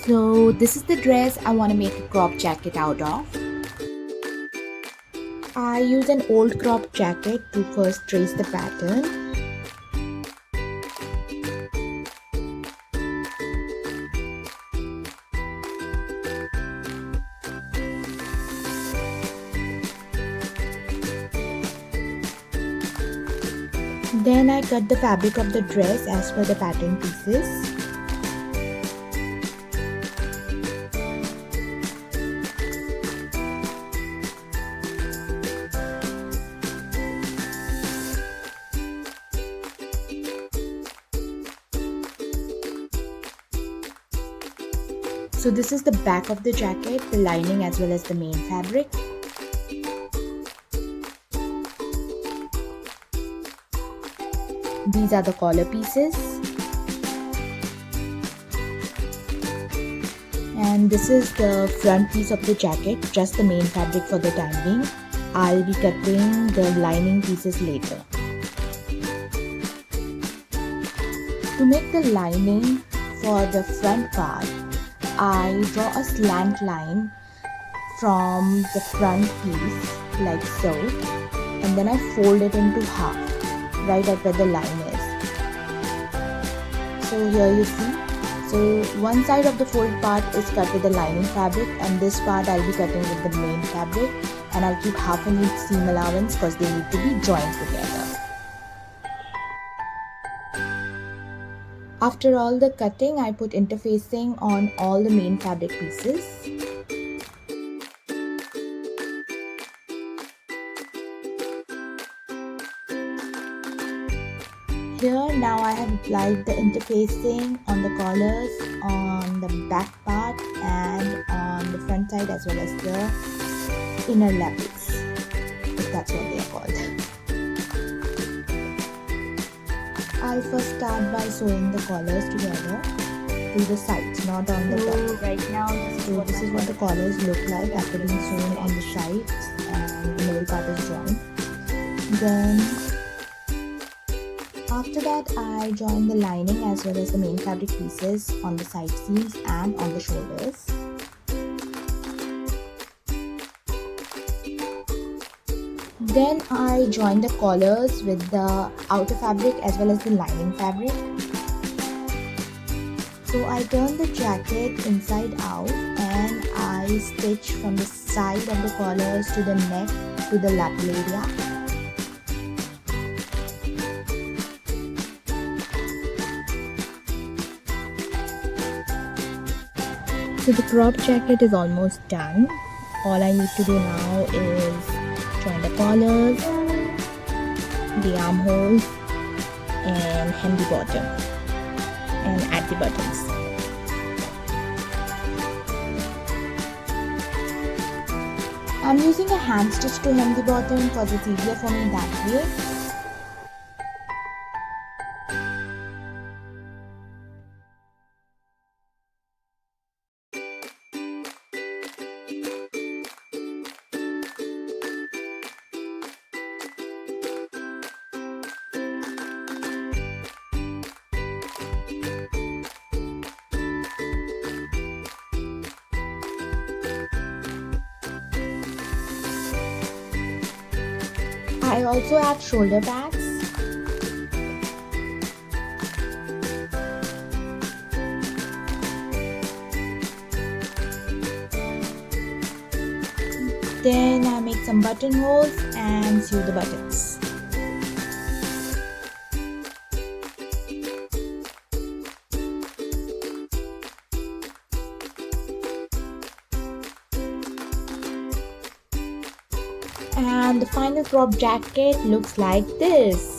So this is the dress I want to make a crop jacket out of. I use an old crop jacket to first trace the pattern. Then I cut the fabric of the dress as per the pattern pieces. So this is the back of the jacket, the lining as well as the main fabric. These are the collar pieces. And this is the front piece of the jacket, just the main fabric for the time being. I'll be cutting the lining pieces later. To make the lining for the front part, I draw a slant line from the front piece like so, and then I fold it into half right at where the line is. So here you see, so one side of the fold part is cut with the lining fabric, and this part I'll be cutting with the main fabric, and I'll keep half an inch seam allowance because they need to be joined together. After all the cutting, I put interfacing on all the main fabric pieces. Here now I have applied the interfacing on the collars, on the back part and on the front side as well as the inner lapels, if that's what they are called. I'll first start by sewing the collars together to the sides, not on the top. Right now, this is what the collars look like after being sewn on the sides and the middle part is joined. Then after that, I join the lining as well as the main fabric pieces on the side seams and on the shoulders. Then I join the collars with the outer fabric as well as the lining fabric. So I turn the jacket inside out and I stitch from the side of the collars to the neck to the lapel area. So the crop jacket is almost done. All I need to do now is join the collars, the armholes and hem the bottom and add the buttons. I'm using a hand stitch to hem the bottom because it's easier for me that way. I also add shoulder pads. Then I make some buttonholes and sew the buttons. And the final crop jacket looks like this.